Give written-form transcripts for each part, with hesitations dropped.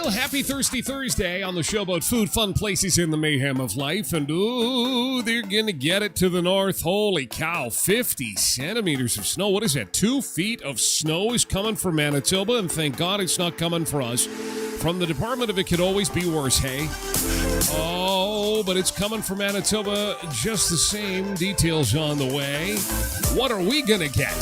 Happy Thirsty Thursday on the show about food, fun places in the mayhem of life. And, ooh, they're going to get it to the north. Holy cow, 50 centimeters of snow. What is that? 2 feet of snow is coming for Manitoba, and thank God it's not coming for us. From the Department of It Could Always Be Worse, hey? Oh, but it's coming for Manitoba just the same. Details on the way. What are we going to get?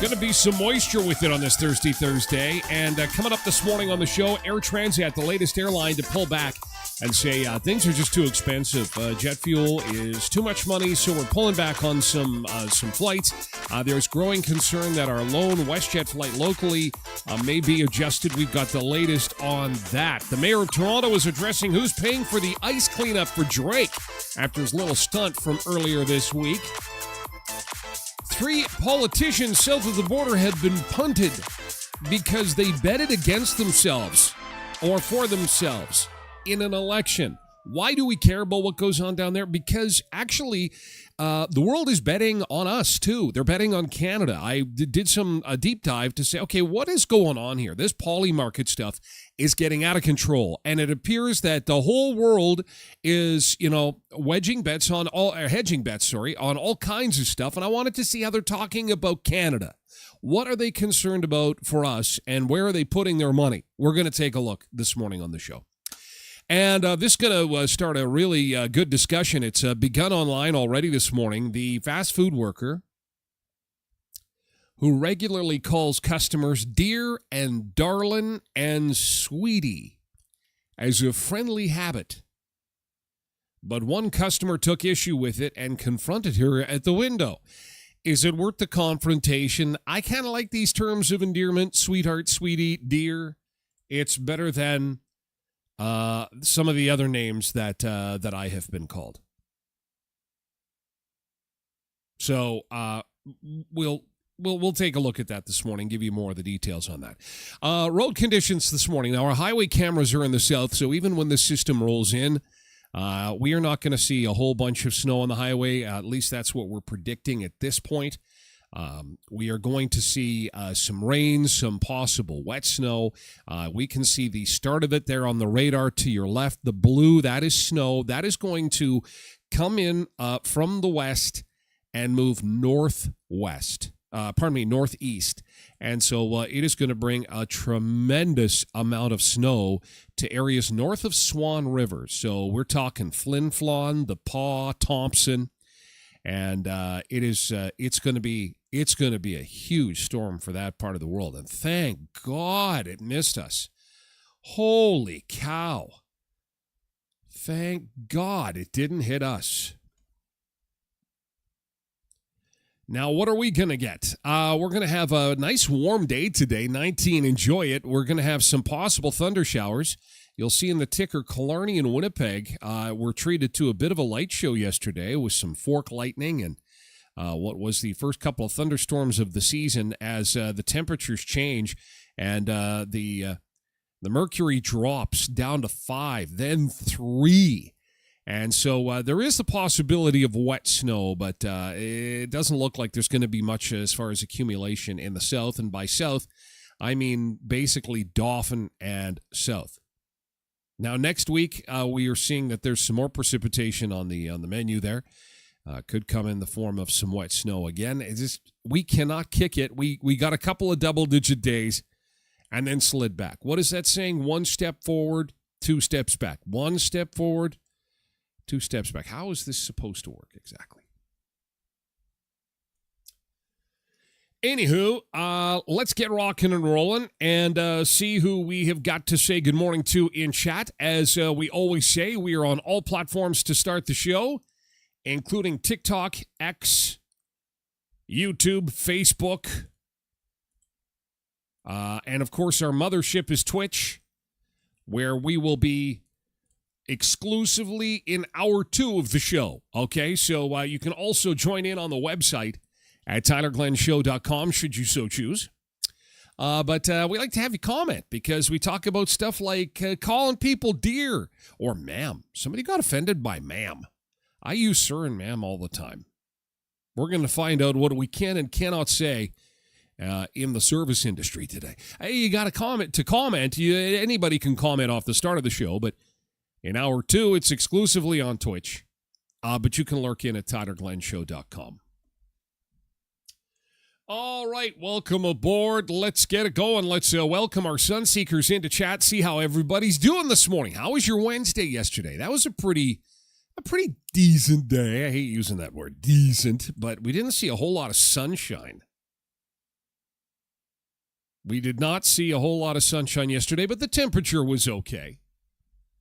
Going to be some moisture with it on this Thirsty Thursday. And coming up this morning on the show, Air Transat, the latest airline to pull back and say things are just too expensive. Jet fuel is too much money, so we're pulling back on some flights. There's growing concern that our lone WestJet flight locally may be adjusted. We've got the latest on that. The mayor of Toronto is addressing who's paying for the ice cleanup for Drake after his little stunt from earlier this week. 3 politicians south of the border have been punted because they betted against themselves or for themselves in an election. Why do we care about what goes on down there? Because actually, the world is betting on us too. They're betting on Canada. I did some deep dive to say, okay, what is going on here? This poly market stuff is getting out of control, and it appears that the whole world is, hedging bets on all kinds of stuff. And I wanted to see how they're talking about Canada. What are they concerned about for us, and where are they putting their money? We're going to take a look this morning on the show. And this is going to start a really good discussion. It's begun online already this morning. The fast food worker who regularly calls customers dear and darling and sweetie as a friendly habit. But one customer took issue with it and confronted her at the window. Is it worth the confrontation? I kind of like these terms of endearment, sweetheart, sweetie, dear. It's better than some of the other names that I have been called. So we'll take a look at that this morning, give you more of the details on that. Road conditions this morning. Now, our highway cameras are in the south, so even when the system rolls in, we are not going to see a whole bunch of snow on the highway. At least that's what we're predicting at this point. We are going to see some rain, some possible wet snow. We can see the start of it there on the radar to your left. The blue, that is snow. That is going to come in from the west and move northwest. northeast. And so it is going to bring a tremendous amount of snow to areas north of Swan River. So we're talking Flin Flon, the Paw, Thompson, and it's going to be a huge storm for that part of the world. And thank God it missed us. Holy cow. Thank God it didn't hit us. Now, what are we going to get? We're going to have a nice warm day today, 19. Enjoy it. We're going to have some possible thunder showers. You'll see in the ticker, Killarney and Winnipeg were treated to a bit of a light show yesterday with some fork lightning and what was the first couple of thunderstorms of the season as the temperatures change and the mercury drops down to 5, then 3. And so there is the possibility of wet snow, but it doesn't look like there's going to be much as far as accumulation in the south. And by south, I mean basically Dauphin and south. Now, next week, we are seeing that there's some more precipitation on the menu there. Could come in the form of some wet snow again. It's just, we cannot kick it. We got a couple of double-digit days and then slid back. What is that saying? 1 step forward, 2 steps back. 1 step forward, 2 steps back. How is this supposed to work exactly? Anywho, let's get rocking and rolling and see who we have got to say good morning to in chat. As we always say, we are on all platforms to start the show, including TikTok, X, YouTube, Facebook, and of course our mothership is Twitch, where we will be exclusively in hour 2 of the show. Okay, so you can also join in on the website at tylerglenshow.com should you so choose. But we like to have you comment because we talk about stuff like calling people dear or ma'am. Somebody got offended by ma'am. I use sir and ma'am all the time. We're going to find out what we can and cannot say in the service industry today. Hey, you got a comment to comment. Anybody can comment off the start of the show, but in hour 2, it's exclusively on Twitch. But you can lurk in at tylerglenshow.com. All right, welcome aboard. Let's get it going. Let's welcome our Sunseekers into chat, see how everybody's doing this morning. How was your Wednesday yesterday? That was a pretty decent day. I hate using that word, decent, but we didn't see a whole lot of sunshine. We did not see a whole lot of sunshine yesterday, but the temperature was okay.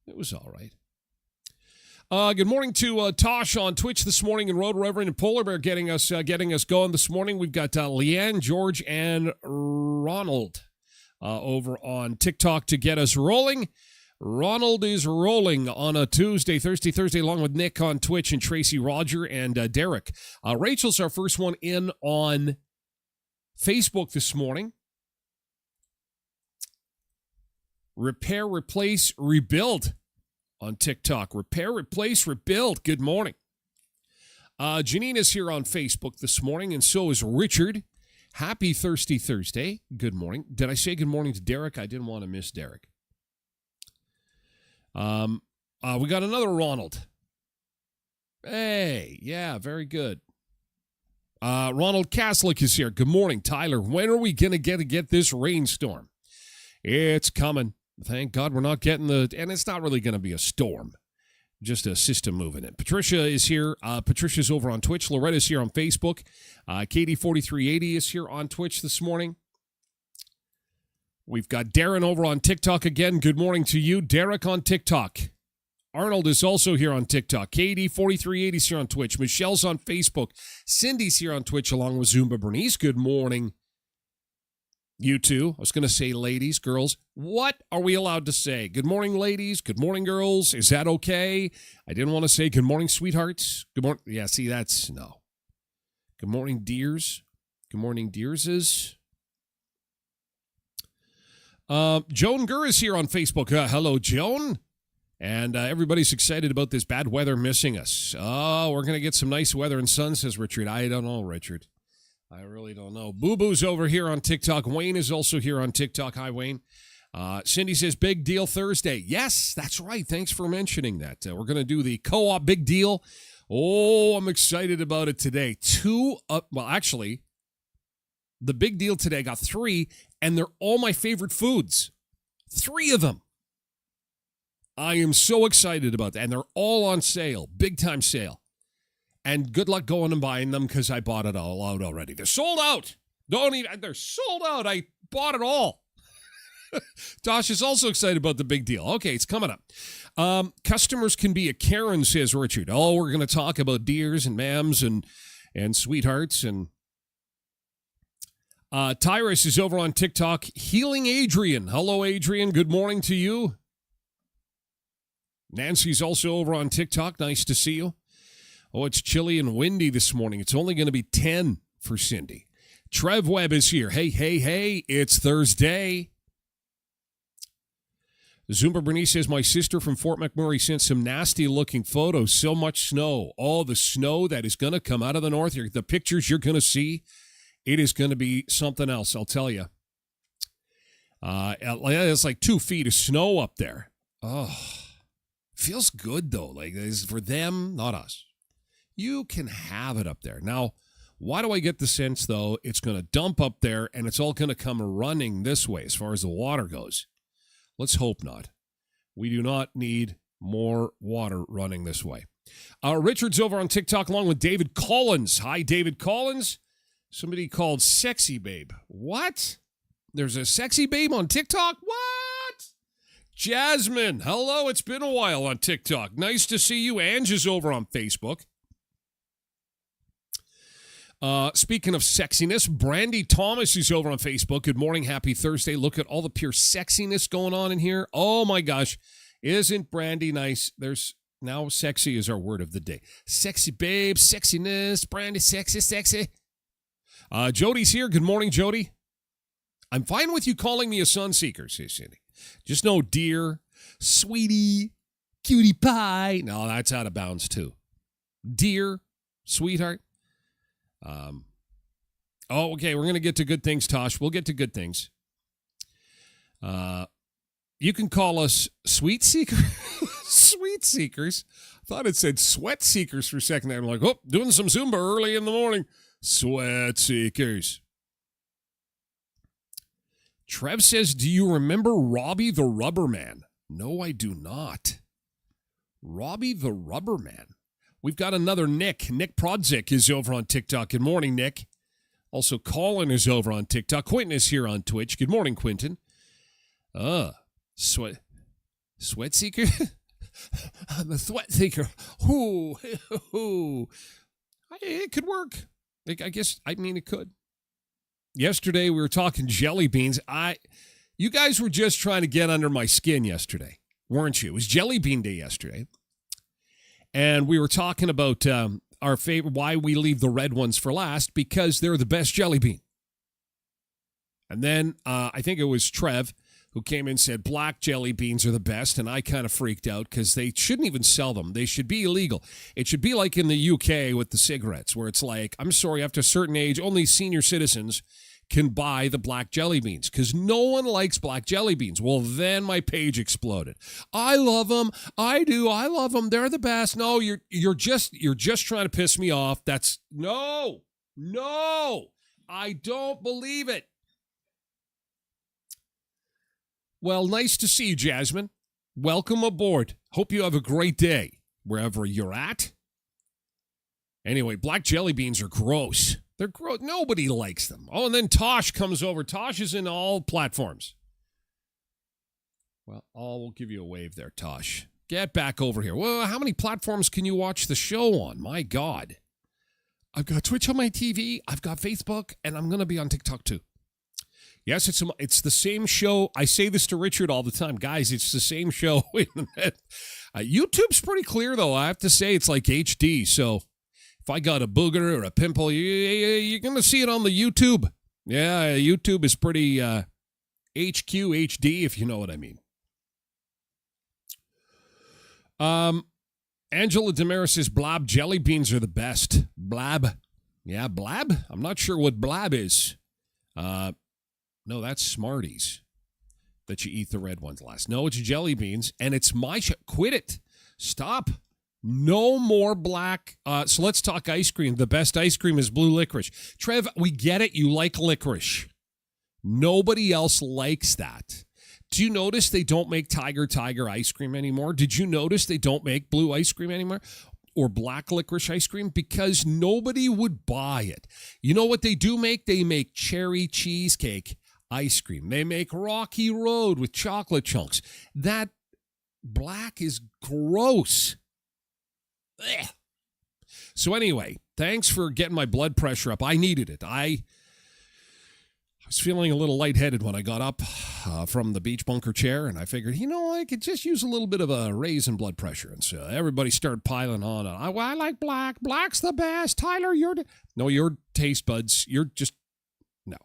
It was all right. Good morning to Tosh on Twitch this morning and Road Reverend and Polar Bear getting us going this morning. We've got Leanne, George, and Ronald over on TikTok to get us rolling. Ronald is rolling on a Thursday, along with Nick on Twitch and Tracy, Roger, and Derek. Rachel's our first one in on Facebook this morning. Repair, replace, rebuild on TikTok. Repair, replace, rebuild. Good morning. Janina's here on Facebook this morning, and so is Richard. Happy Thirsty Thursday. Good morning. Did I say good morning to Derek? I didn't want to miss Derek. We got another Ronald. Hey, yeah, very good. Ronald Kaslik is here. Good morning, Tyler. When are we going to get this rainstorm? It's coming. Thank God we're not getting and it's not really going to be a storm, just a system moving in. Patricia is here. Patricia's over on Twitch. Loretta's here on Facebook. Katie4380 is here on Twitch this morning. We've got Darren over on TikTok again. Good morning to you, Derek on TikTok. Arnold is also here on TikTok. Katie4380 is here on Twitch. Michelle's on Facebook. Cindy's here on Twitch along with Zumba Bernice. Good morning. You two. I was going to say ladies, girls. What are we allowed to say? Good morning, ladies. Good morning, girls. Is that okay? I didn't want to say good morning, sweethearts. Good morning. Yeah, see, that's no. Good morning, dears. Good morning, dearses. Joan Gurr is here on Facebook. Hello, Joan. And everybody's excited about this bad weather missing us. Oh, we're going to get some nice weather and sun, says Richard. I don't know, Richard. I really don't know. Boo Boo's over here on TikTok. Wayne is also here on TikTok. Hi, Wayne. Cindy says, big deal Thursday. Yes, that's right. Thanks for mentioning that. We're going to do the co-op big deal. Oh, I'm excited about it today. Actually, The big deal today, I got 3, and they're all my favorite foods. 3 of them. I am so excited about that, and they're all on sale, big-time sale. And good luck going and buying them because I bought it all out already. They're sold out. They're sold out. I bought it all. Tosh is also excited about the big deal. Okay, it's coming up. Customers can be a Karen, says Richard. Oh, we're going to talk about dears and ma'ams and sweethearts. And Tyrus is over on TikTok. Healing Adrian. Hello, Adrian. Good morning to you. Nancy's also over on TikTok. Nice to see you. Oh, it's chilly and windy this morning. It's only going to be 10 for Cindy. Trev Webb is here. Hey, it's Thursday. Zumba Bernice says, my sister from Fort McMurray sent some nasty-looking photos. So much snow. Oh, the snow that is going to come out of the north. The pictures you're going to see, it is going to be something else, I'll tell you. It's like 2 feet of snow up there. Oh, feels good, though. Like, it's for them, not us. You can have it up there. Now, why do I get the sense, though, it's going to dump up there and it's all going to come running this way as far as the water goes? Let's hope not. We do not need more water running this way. Richard's over on TikTok along with David Collins. Hi, David Collins. Somebody called Sexy Babe. What? There's a Sexy Babe on TikTok? What? Jasmine. Hello, it's been a while on TikTok. Nice to see you. Ange is over on Facebook. Speaking of sexiness, Brandy Thomas is over on Facebook. Good morning, happy Thursday. Look at all the pure sexiness going on in here. Oh my gosh, isn't Brandy nice? There's now sexy is our word of the day. Sexy babe, sexiness, Brandy, sexy. Jody's here. Good morning, Jody. I'm fine with you calling me a sun seeker, says Cindy. Just no dear, sweetie, cutie pie. No, that's out of bounds too. Dear, sweetheart. Okay, we're going to get to good things, Tosh. We'll get to good things. You can call us sweet seekers. Sweet seekers. I thought it said sweat seekers for a second there. I'm like, oh, doing some Zumba early in the morning. Sweat seekers. Trev says, do you remember Robbie the Rubber Man? No, I do not. Robbie the Rubber Man. We've got another Nick. Nick Prodzik is over on TikTok. Good morning, Nick. Also, Colin is over on TikTok. Quentin is here on Twitch. Good morning, Quentin. Sweat seeker? I'm a sweat seeker. Ooh. It could work. I guess, it could. Yesterday, we were talking jelly beans. You guys were just trying to get under my skin yesterday, weren't you? It was Jelly Bean Day yesterday. And we were talking about our favorite, why we leave the red ones for last, because they're the best jelly bean. And then I think it was Trev who came in and said black jelly beans are the best, and I kind of freaked out because they shouldn't even sell them. They should be illegal. It should be like in the UK with the cigarettes, where it's like, I'm sorry, after a certain age, only senior citizens can buy the black jelly beans because no one likes black jelly beans. Well, then my page exploded. I love them. I do. I love them. They're the best. No, you're just trying to piss me off. That's no. I don't believe it. Well, nice to see you, Jasmine. Welcome aboard. Hope you have a great day wherever you're at. Anyway, black jelly beans are gross. They're gross. Nobody likes them. Oh, and then Tosh comes over. Tosh is in all platforms. Well, we'll give you a wave there, Tosh. Get back over here. Well, how many platforms can you watch the show on? My God. I've got Twitch on my TV. I've got Facebook, and I'm going to be on TikTok too. Yes, it's the same show. I say this to Richard all the time. Guys, it's the same show. YouTube's pretty clear, though. I have to say it's like HD, so if I got a booger or a pimple, you're going to see it on the YouTube. Yeah, YouTube is pretty HQ HD, if you know what I mean. Angela Damaris says blab jelly beans are the best. Blab. Yeah, blab? I'm not sure what blab is. No, that's Smarties that you eat the red ones last. No, it's jelly beans, and it's my Quit it. Stop. No more black. So let's talk ice cream. The best ice cream is blue licorice. Trev, we get it. You like licorice. Nobody else likes that. Do you notice they don't make Tiger ice cream anymore? Did you notice they don't make blue ice cream anymore? Or black licorice ice cream? Because nobody would buy it. You know what they do make? They make cherry cheesecake ice cream. They make Rocky Road with chocolate chunks. That black is gross. Ugh. So anyway, thanks for getting my blood pressure up. I needed it. I was feeling a little lightheaded when I got up from the beach bunker chair, and I figured, I could just use a little bit of a raise in blood pressure. And so everybody started piling on. I like black. Black's the best. Tyler, your taste buds, you're just, no.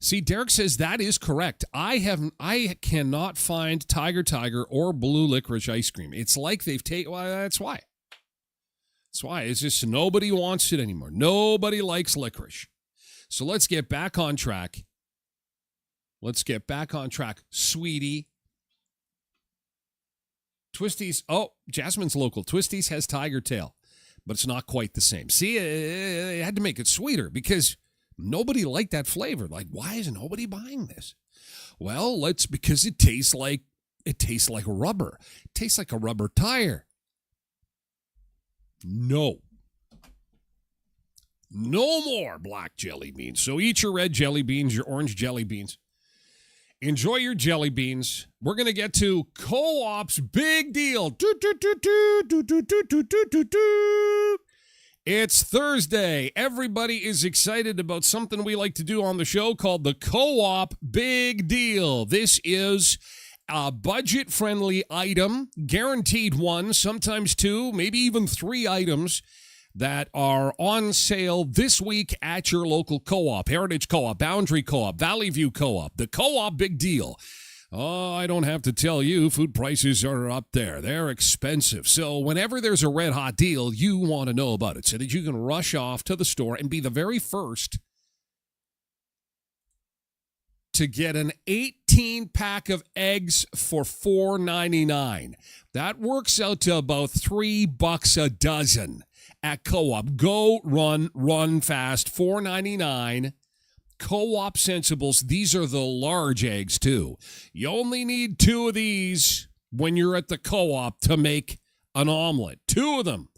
See, Derek says that is correct. I cannot find Tiger or blue licorice ice cream. It's like they've taken, well, that's why. That's why. It's just nobody wants it anymore. Nobody likes licorice. So let's get back on track. Sweetie. Twisties. Oh, Jasmine's local. Twisties has tiger tail, but it's not quite the same. See, I had to make it sweeter because nobody liked that flavor. Like, why is nobody buying this? Well, because it tastes like rubber. It tastes like a rubber tire. No more black jelly beans. So eat your red jelly beans, your orange jelly beans. Enjoy your jelly beans. We're going to get to Co-op's big deal. It's Thursday. Everybody is excited about something we like to do on the show called the Co-op Big Deal. This is a budget-friendly item, guaranteed one, sometimes two, maybe even three items that are on sale this week at your local co-op. Heritage Co-op, Boundary Co-op, Valley View Co-op, the Co-op Big Deal. Oh, I don't have to tell you, food prices are up there. They're expensive. So whenever there's a red-hot deal, you want to know about it so that you can rush off to the store and be the very first to get an 18-pack of eggs for $4.99. That works out to about $3 a dozen at Co-op. Go, run fast, $4.99. Co-op Sensibles, these are the large eggs too. You only need two of these when you're at the Co-op to make an omelet. Two of them,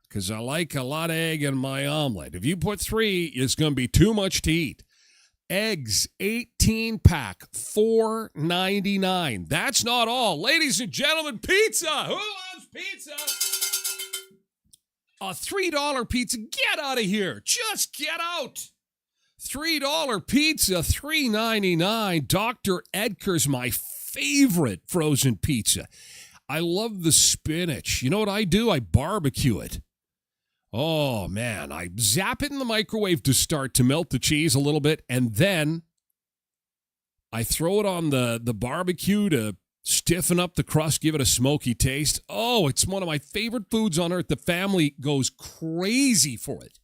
because I like a lot of egg in my omelet. If you put three, it's going to be too much to eat. Eggs, 18-pack, $4.99. That's not all. Ladies and gentlemen, pizza. Who loves pizza? A $3 pizza. Get out of here. Just get out. $3 pizza, $3.99. Dr. Edgar's my favorite frozen pizza. I love the spinach. You know what I do? I barbecue it. Oh, man. I zap it in the microwave to start to melt the cheese a little bit, and then I throw it on the barbecue to stiffen up the crust, give it a smoky taste. Oh, it's one of my favorite foods on earth. The family goes crazy for it.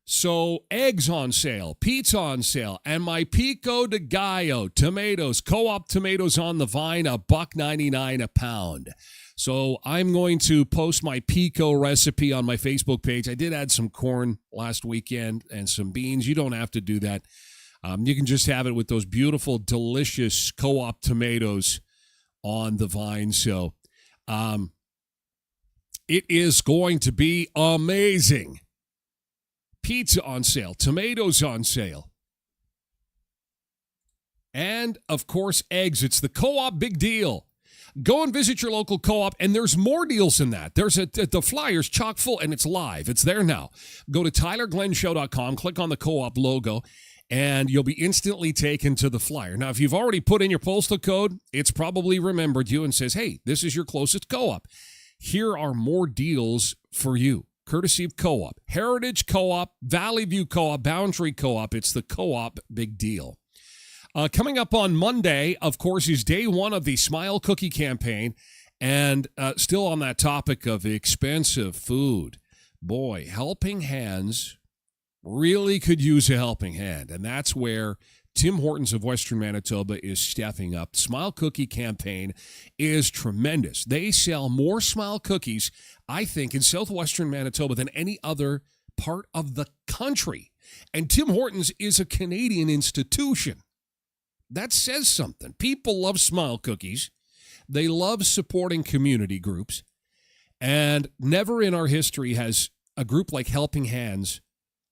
So, eggs on sale, pizza on sale, and my Pico de Gallo tomatoes, Co-op tomatoes on the vine, $1.99 a pound. So, I'm going to post my Pico recipe on my Facebook page. I did add some corn last weekend and some beans. You don't have to do that. You can just have it with those beautiful, delicious Co-op tomatoes on the vine. So, it is going to be amazing. Pizza on sale, tomatoes on sale, and, of course, eggs. It's the Co-op Big Deal. Go and visit your local Co-op, and there's more deals than that. There's the flyer's chock full, and it's live. It's there now. Go to TylerGlenShow.com, click on the Co-op logo, and you'll be instantly taken to the flyer. Now, if you've already put in your postal code, it's probably remembered you and says, hey, this is your closest Co-op. Here are more deals for you. Courtesy of Co-op. Heritage Co-op, Valley View Co-op, Boundary Co-op. It's the Co-op Big Deal. Coming up on Monday, of course, is day one of the Smile Cookie campaign. And still on that topic of expensive food. Boy, helping hands really could use a helping hand. And that's where Tim Hortons of Western Manitoba is stepping up. The Smile Cookie campaign is tremendous. They sell more Smile Cookies, I think, in southwestern Manitoba than any other part of the country. And Tim Hortons is a Canadian institution. That says something. People love Smile Cookies. They love supporting community groups. And never in our history has a group like Helping Hands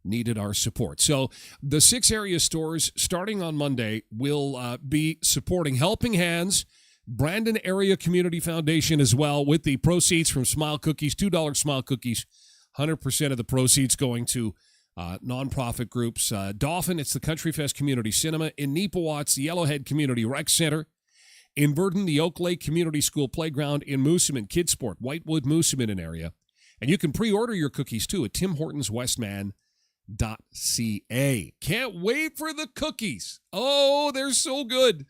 needed our support. So the 6 area stores, starting on Monday, will be supporting Helping Hands, Brandon Area Community Foundation as well, with the proceeds from Smile Cookies, $2 Smile Cookies, 100% of the proceeds going to nonprofit groups. Dauphin, it's the Country Fest Community Cinema. In Neepawa, the Yellowhead Community Rec Center. In Burton, the Oak Lake Community School Playground. In Moosomin, Kids Sport, Whitewood, Moosomin area. And you can pre-order your cookies, too, at timhortonswestman.ca. Can't wait for the cookies. Oh, they're so good.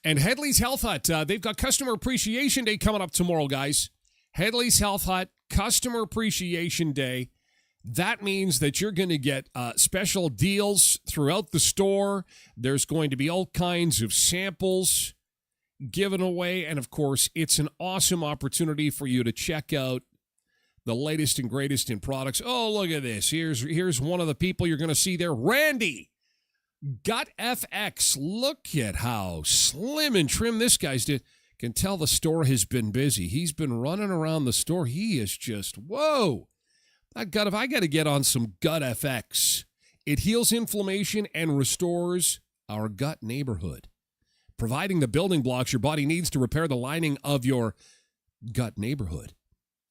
And Headley's Health Hut, they've got Customer Appreciation Day coming up tomorrow, guys. Headley's Health Hut, Customer Appreciation Day. That means that you're going to get special deals throughout the store. There's going to be all kinds of samples given away. And, of course, it's an awesome opportunity for you to check out the latest and greatest in products. Oh, look at this. Here's one of the people you're going to see there. Randy, Gut FX. Look at how slim and trim this guy's did. Can tell the store has been busy. He's been running around the store. He is just, whoa. I got to get on some Gut FX. It heals inflammation and restores our gut neighborhood, providing the building blocks your body needs to repair the lining of your gut neighborhood.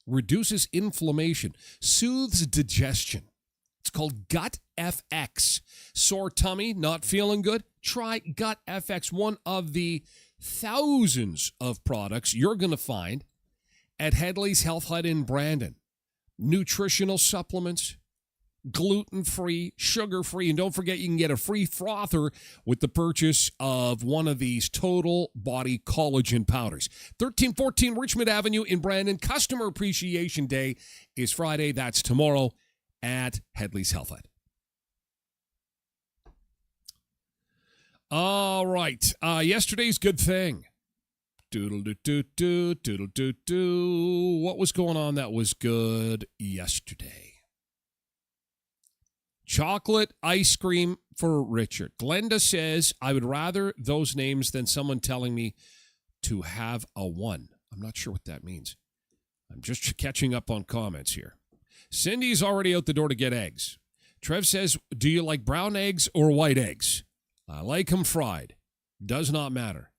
Reduces inflammation, soothes digestion. It's called Gut FX. Sore tummy, not feeling good? Try Gut FX, one of the thousands of products you're going to find at Headley's Health Hut in Brandon. Nutritional supplements, gluten-free, sugar-free, and don't forget you can get a free frother with the purchase of one of these total body collagen powders. 1314 Richmond Avenue in Brandon. Customer Appreciation Day is Friday. That's tomorrow at Headley's Health Hut. All right. Yesterday's good thing. Doodle-doo-doo-doo, doodle-doo-doo. What was going on that was good yesterday? Chocolate ice cream for Richard. Glenda says, I would rather those names than someone telling me to have a one. I'm not sure what that means. I'm just catching up on comments here. Cindy's already out the door to get eggs. Trev says, do you like brown eggs or white eggs? I like them fried. Does not matter.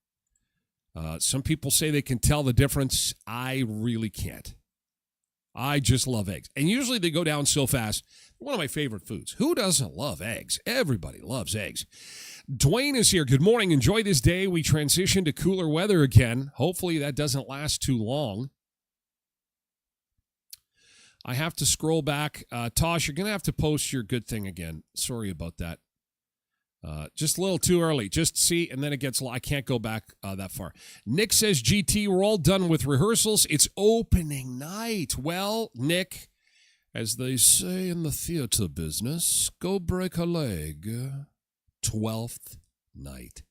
Some people say they can tell the difference. I really can't. I just love eggs. And usually they go down so fast. One of my favorite foods. Who doesn't love eggs? Everybody loves eggs. Dwayne is here. Good morning. Enjoy this day. We transition to cooler weather again. Hopefully that doesn't last too long. I have to scroll back. Tosh, you're going to have to post your good thing again. Sorry about that. Just a little too early. Just see, and then it gets, I can't go back that far. Nick says, GT, we're all done with rehearsals. It's opening night. Well, Nick, as they say in the theater business, go break a leg. 12th night.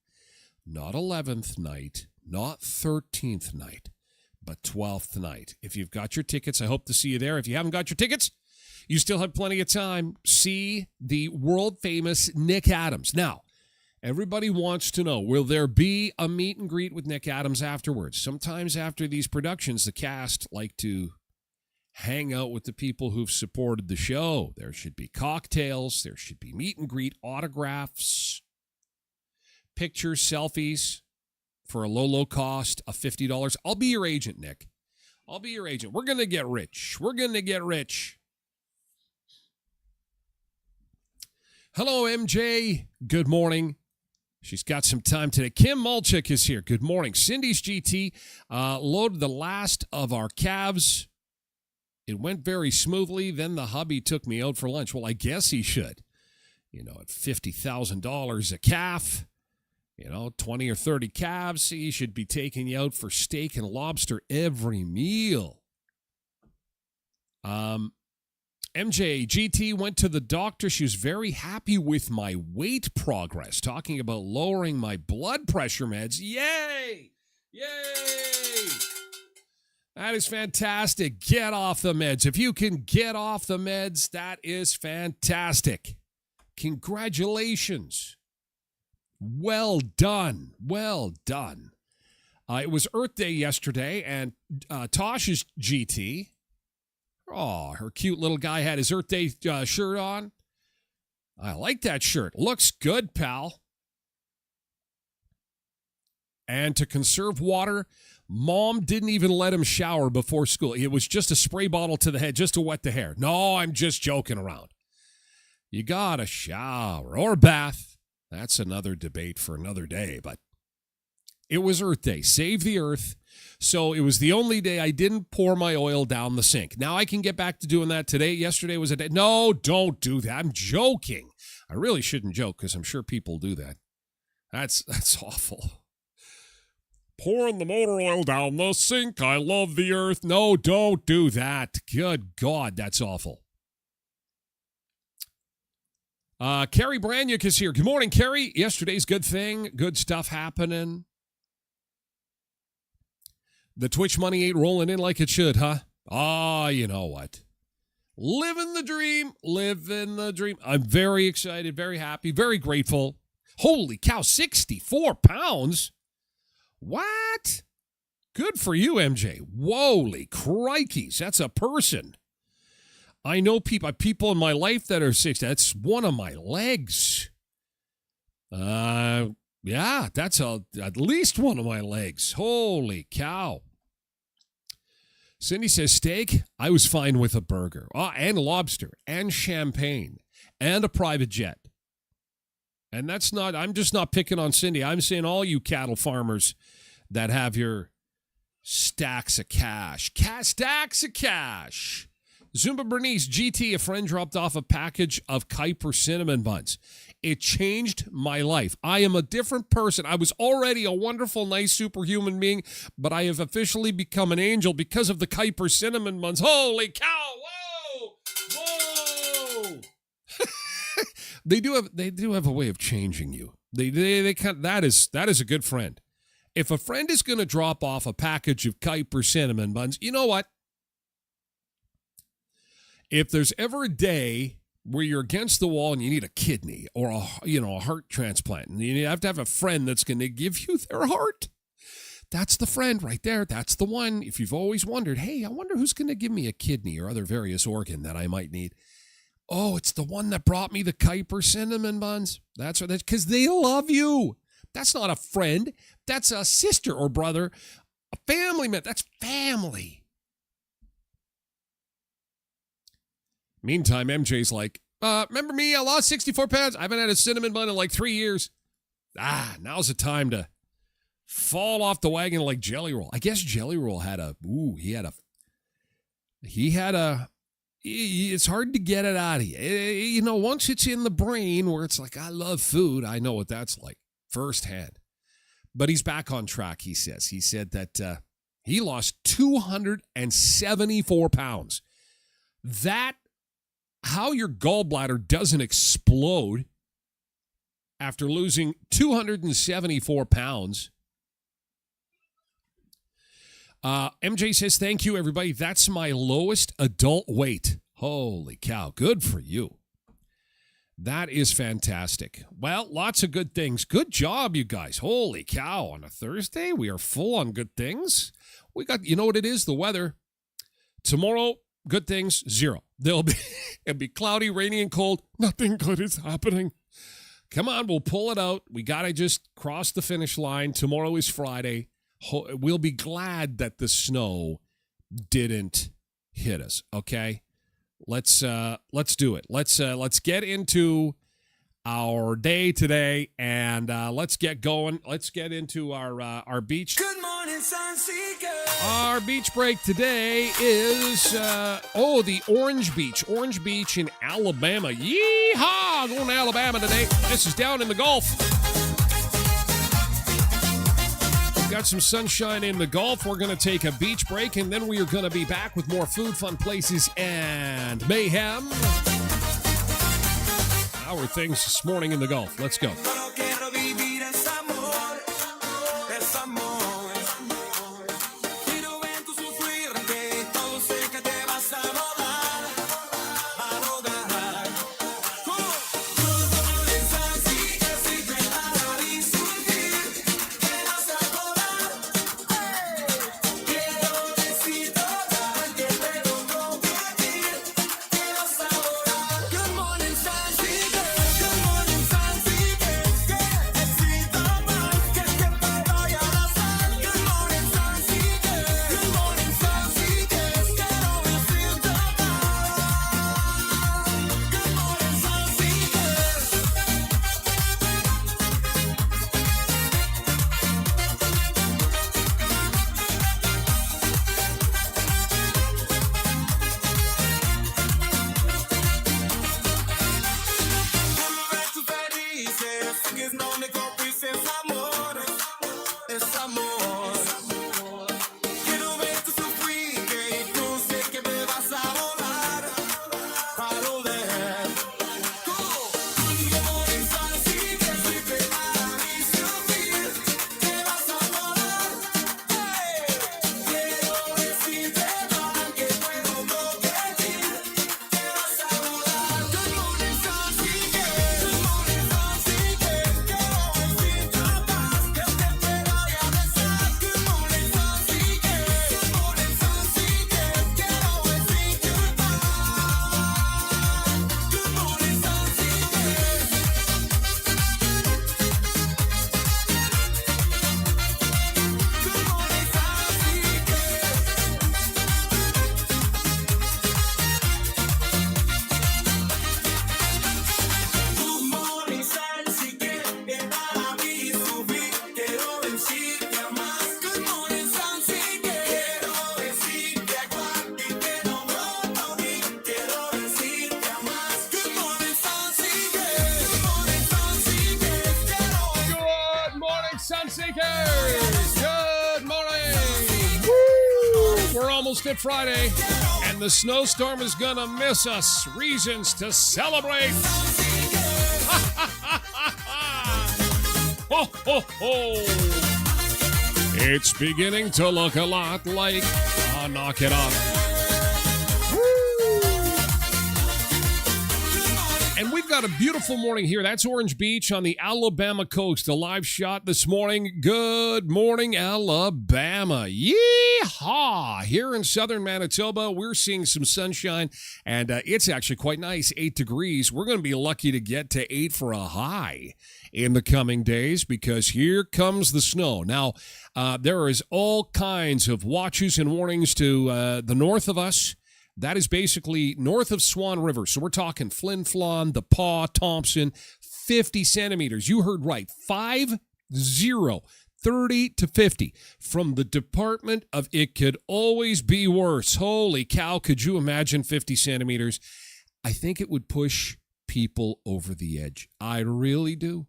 Not 11th night. Not 13th night. But 12th night. If you've got your tickets, I hope to see you there. If you haven't got your tickets, you still have plenty of time. See the world-famous Nick Adams. Now, everybody wants to know, will there be a meet and greet with Nick Adams afterwards? Sometimes after these productions, the cast like to hang out with the people who've supported the show. There should be cocktails. There should be meet and greet, autographs, pictures, selfies for a low, low cost of $50. I'll be your agent, Nick. I'll be your agent. We're going to get rich. We're going to get rich. Hello, MJ. Good morning. She's got some time today. Kim Malchik is here. Good morning. Cindy's GT loaded the last of our calves. It went very smoothly. Then the hubby took me out for lunch. Well, I guess he should. You know, at $50,000 a calf, 20 or 30 calves, he should be taking you out for steak and lobster every meal. MJ, GT went to the doctor. She was very happy with my weight progress, talking about lowering my blood pressure meds. Yay! Yay! That is fantastic. Get off the meds. If you can get off the meds, that is fantastic. Congratulations. Well done. Well done. It was Earth Day yesterday, and Tosh's GT, her cute little guy had his Earth Day shirt on. I like that shirt. Looks good, pal. And to conserve water, Mom didn't even let him shower before school. It was just a spray bottle to the head just to wet the hair. No, I'm just joking around. You gotta shower or bath. That's another debate for another day, but it was Earth Day. Save the Earth. So it was the only day I didn't pour my oil down the sink. Now I can get back to doing that today. Yesterday was a day. No, don't do that. I'm joking. I really shouldn't joke because I'm sure people do that. That's awful. Pouring the motor oil down the sink. I love the Earth. No, don't do that. Good God, that's awful. Carrie Branyuk is here. Good morning, Carrie. Yesterday's good thing. Good stuff happening. The Twitch money ain't rolling in like it should, huh? You know what? Living the dream. Living the dream. I'm very excited, very happy, very grateful. Holy cow, 64 pounds? What? Good for you, MJ. Holy crikeys, that's a person. I know people in my life that are 60. That's one of my legs. Yeah, that's at least one of my legs. Holy cow. Cindy says steak. I was fine with a burger. And lobster and champagne and a private jet. And I'm just not picking on Cindy. I'm saying all you cattle farmers that have your stacks of cash. Stacks of cash. Zumba Bernice, GT, a friend dropped off a package of Kuiper cinnamon buns. It changed my life. I am a different person. I was already a wonderful, nice, superhuman being, but I have officially become an angel because of the Kuiper cinnamon buns. Holy cow! Whoa! They do have a way of changing you. That is a good friend. If a friend is going to drop off a package of Kuiper cinnamon buns, you know what? If there's ever a day where you're against the wall and you need a kidney or a heart transplant, and you have to have a friend that's going to give you their heart, that's the friend right there. That's the one. If you've always wondered, hey, I wonder who's going to give me a kidney or other various organ that I might need. Oh, it's the one that brought me the Kuiper cinnamon buns. That's what. Because they love you. That's not a friend. That's a sister or brother, a family member. That's family. Meantime, MJ's like, remember me? I lost 64 pounds. I haven't had a cinnamon bun in like 3 years. Now's the time to fall off the wagon like Jelly Roll. I guess Jelly Roll it's hard to get it out of you. Once it's in the brain where it's like, I love food, I know what that's like firsthand. But he's back on track, he says. He said that he lost 274 pounds. How your gallbladder doesn't explode after losing 274 pounds. MJ says, thank you, everybody. That's my lowest adult weight. Holy cow. Good for you. That is fantastic. Well, lots of good things. Good job, you guys. Holy cow. On a Thursday, we are full on good things. We got, you know what it is? The weather. Tomorrow, good things, 0. It'll be cloudy, rainy, and cold. Nothing good is happening. Come on, we'll pull it out. We got to just cross the finish line. Tomorrow is Friday. We'll be glad that the snow didn't hit us, okay? Let's do it. Let's get into our day today, and let's get going. Let's get into our beach. Good morning, Sunseeker. Our beach break today is the Orange Beach. Orange Beach in Alabama. Yeehaw! Going to Alabama today. This is down in the Gulf. got some sunshine in the Gulf. We're going to take a beach break, and then we are going to be back with more food, fun places, and mayhem. How are things this morning in the Gulf? Let's go. At Friday, and the snowstorm is gonna miss us. Reasons to celebrate. Ho, ho, ho. It's beginning to look a lot like Knock It Off. And we've got a beautiful morning here. That's Orange Beach on the Alabama coast. A live shot this morning. Good morning, Alabama. Yeehaw! Here in southern Manitoba, we're seeing some sunshine, and it's actually quite nice, 8 degrees. We're going to be lucky to get to 8 for a high in the coming days because here comes the snow. Now, there is all kinds of watches and warnings to the north of us. That is basically north of Swan River. So we're talking Flin Flon, the Paw, Thompson, 50 centimeters. You heard right. 50, 30 to 50. From the Department of It Could Always Be Worse. Holy cow, could you imagine 50 centimeters? I think it would push people over the edge. I really do.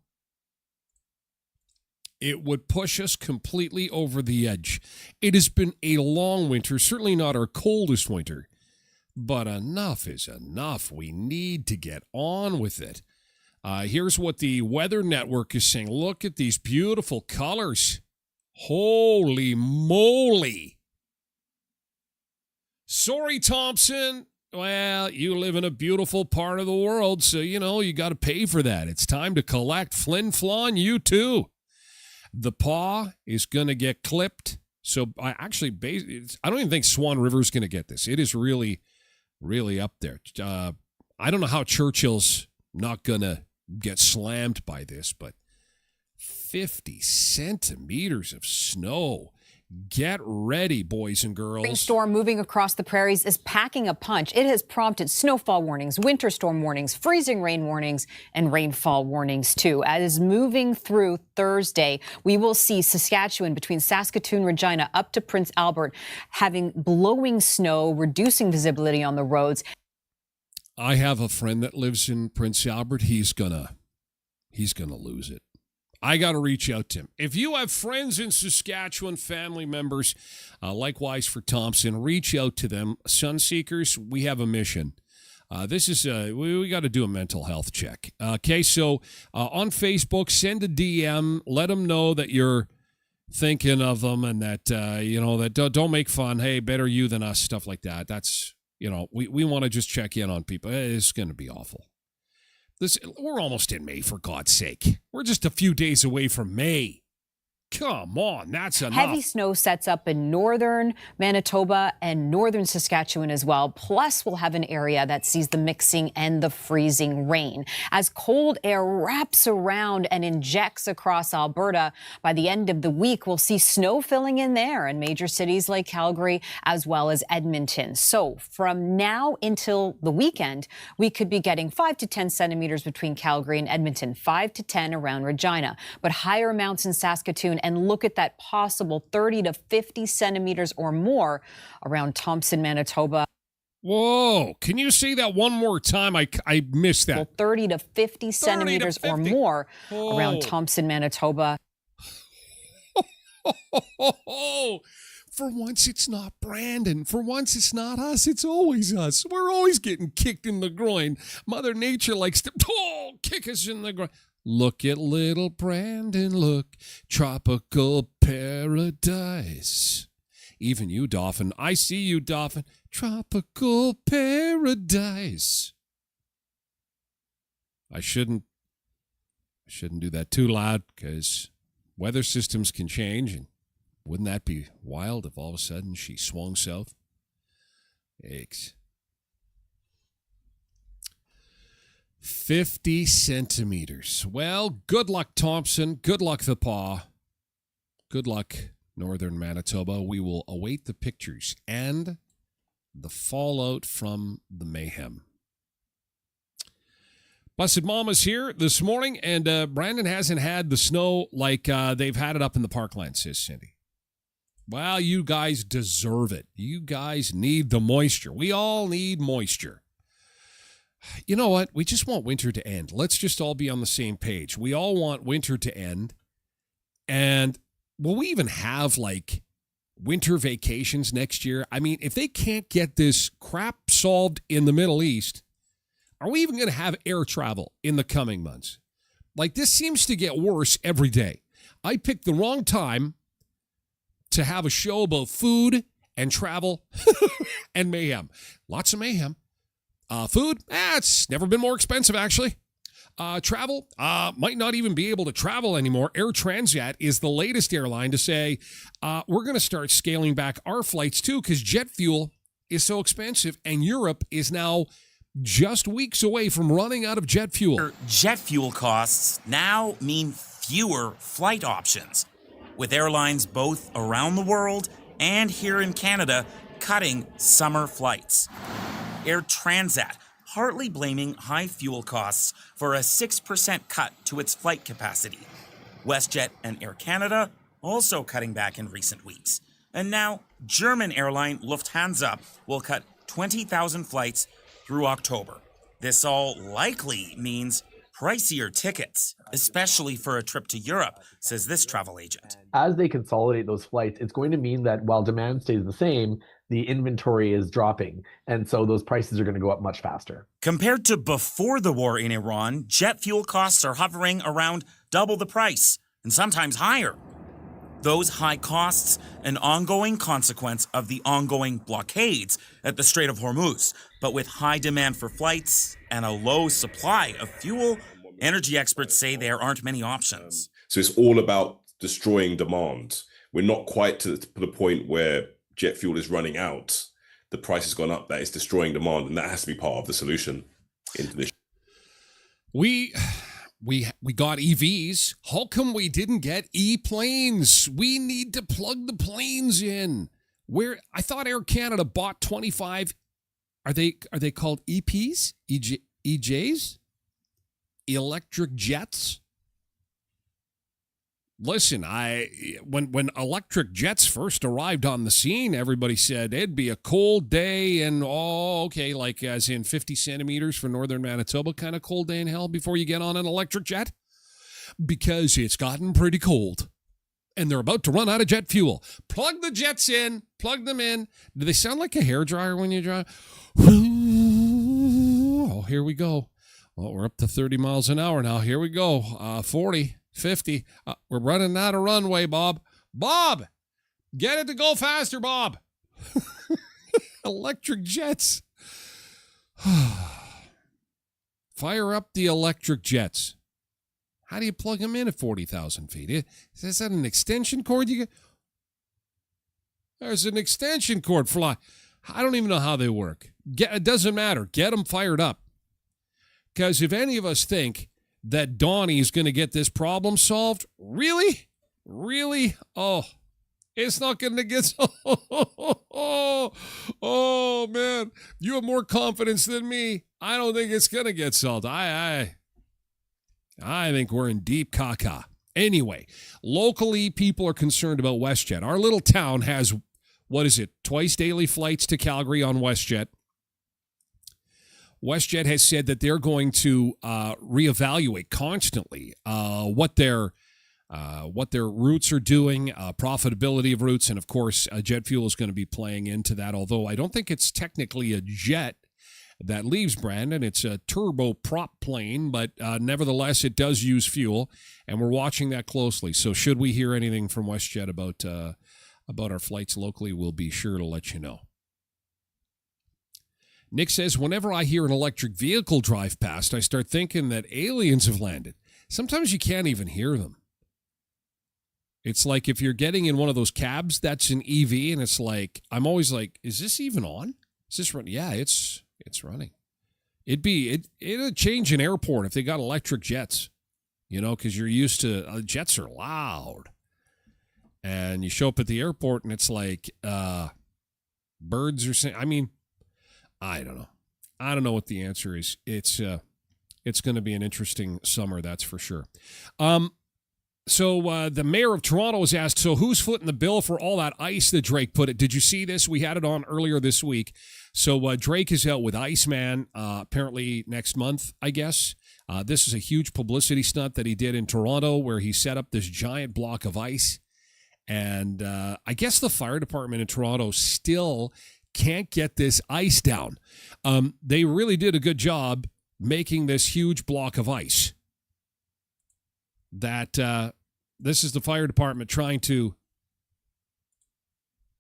It would push us completely over the edge. It has been a long winter, certainly not our coldest winter. But enough is enough. We need to get on with it. Here's what the Weather Network is saying. Look at these beautiful colors. Holy moly. Sorry, Thompson. Well, you live in a beautiful part of the world, so, you got to pay for that. It's time to collect. Flin Flon, you too. The Paw is going to get clipped. So I don't even think Swan River is going to get this. It is really up there. I don't know how Churchill's not going to get slammed by this, but 50 centimeters of snow. Get ready, boys and girls. Spring storm moving across the prairies is packing a punch. It has prompted snowfall warnings, winter storm warnings, freezing rain warnings, and rainfall warnings, too. As moving through Thursday, we will see Saskatchewan between Saskatoon, Regina, up to Prince Albert, having blowing snow, reducing visibility on the roads. I have a friend that lives in Prince Albert. He's gonna lose it. I got to reach out to him. If you have friends in Saskatchewan, family members, likewise for Thompson, reach out to them. Sunseekers, we have a mission. This is we got to do a mental health check. Okay, so on Facebook, send a DM. Let them know that you're thinking of them and that that don't make fun. Hey, better you than us, stuff like that. That's we want to just check in on people. It's going to be awful. We're almost in May, for God's sake. We're just a few days away from May. Come on, that's enough. Heavy snow sets up in northern Manitoba and northern Saskatchewan as well. Plus, we'll have an area that sees the mixing and the freezing rain. As cold air wraps around and injects across Alberta, by the end of the week, we'll see snow filling in there in major cities like Calgary as well as Edmonton. So from now until the weekend, we could be getting 5 to 10 centimeters between Calgary and Edmonton, 5 to 10 around Regina, but higher amounts in Saskatoon. And look at that possible 30 to 50 centimeters or more around Thompson, Manitoba. Whoa, can you say that one more time? I missed that. 30 to 50 centimeters or more around Thompson, Manitoba. For once, it's not Brandon. For once, it's not us. It's always us. We're always getting kicked in the groin. Mother Nature likes to kick us in the groin. Look at little Brandon, look, tropical paradise. Even you, Dolphin. I see you, Dolphin. Tropical paradise. I shouldn't do that too loud because weather systems can change, and wouldn't that be wild if all of a sudden she swung south? Yikes. 50 centimeters. Well, good luck, Thompson. Good luck, the paw. Good luck, northern Manitoba. We will await the pictures and the fallout from the mayhem. Blessed Mama's here this morning, and Brandon hasn't had the snow like they've had it up in the Parkland, says Cindy. Well, you guys deserve it. You guys need the moisture. We all need moisture. You know what? We just want winter to end. Let's just all be on the same page. We all want winter to end. And will we even have, winter vacations next year? I mean, if they can't get this crap solved in the Middle East, are we even going to have air travel in the coming months? This seems to get worse every day. I picked the wrong time to have a show about food and travel and mayhem. Lots of mayhem. Food, it's never been more expensive, actually. Travel, might not even be able to travel anymore. Air Transat is the latest airline to say, we're going to start scaling back our flights, too, because jet fuel is so expensive, and Europe is now just weeks away from running out of jet fuel. Jet fuel costs now mean fewer flight options, with airlines both around the world and here in Canada cutting summer flights. Air Transat partly blaming high fuel costs for a 6% cut to its flight capacity. WestJet and Air Canada also cutting back in recent weeks. And now German airline Lufthansa will cut 20,000 flights through October. This all likely means pricier tickets, especially for a trip to Europe, says this travel agent. As they consolidate those flights, it's going to mean that while demand stays the same, the inventory is dropping. And so those prices are going to go up much faster. Compared to before the war in Iran, jet fuel costs are hovering around double the price, and sometimes higher. Those high costs, an ongoing consequence of the ongoing blockades at the Strait of Hormuz. But with high demand for flights and a low supply of fuel, energy experts say there aren't many options. So it's all about destroying demand. We're not quite to the point where jet fuel is running out. The price has gone up. That is destroying demand, and that has to be part of the solution into this. We got EVs. How come we didn't get E-planes? We need to plug the planes in. I thought Air Canada bought 25. Are they called EPs? EJs? Electric jets? Listen, when electric jets first arrived on the scene, everybody said it'd be a cold day and, as in 50 centimeters for northern Manitoba, kind of cold day in hell before you get on an electric jet. because it's gotten pretty cold. And they're about to run out of jet fuel. Plug the jets in. Plug them in. Do they sound like a hairdryer when you drive? Oh, here we go. Well, we're up to 30 miles an hour now. Here we go. 40, 50. We're running out of runway, Bob. Bob! Get it to go faster, Bob. Electric jets. Fire up the electric jets. How do you plug them in at 40,000 feet? Is that an extension cord you get? There's an extension cord fly. I don't even know how they work. It doesn't matter. Get them fired up. Because if any of us think that Donnie's going to get this problem solved, really? Really? Oh, it's not going to get solved. Oh, man. You have more confidence than me. I don't think it's going to get solved. I think we're in deep caca. Anyway, locally, people are concerned about WestJet. Our little town has, twice daily flights to Calgary on WestJet. WestJet has said that they're going to reevaluate constantly what their routes are doing, profitability of routes, and of course, jet fuel is going to be playing into that. Although I don't think it's technically a jet that leaves Brandon. It's a turboprop plane, but nevertheless, it does use fuel, and we're watching that closely. So should we hear anything from WestJet about our flights locally, we'll be sure to let you know. Nick says, whenever I hear an electric vehicle drive past, I start thinking that aliens have landed. Sometimes you can't even hear them. It's like if you're getting in one of those cabs that's an EV, and it's like, I'm always like, is this even on? Is this running? Yeah, it's running. It'd change an airport if they got electric jets, because you're used to jets are loud. And you show up at the airport and it's like birds are saying, I don't know. I don't know what the answer is. It's going to be an interesting summer, that's for sure. So the mayor of Toronto was asked, so who's footing the bill for all that ice that Drake put it? Did you see this? We had it on earlier this week. So Drake is out with Iceman apparently next month, I guess. This is a huge publicity stunt that he did in Toronto where he set up this giant block of ice. And I guess the fire department in Toronto still can't get this ice down. They really did a good job making this huge block of ice. That this is the fire department trying to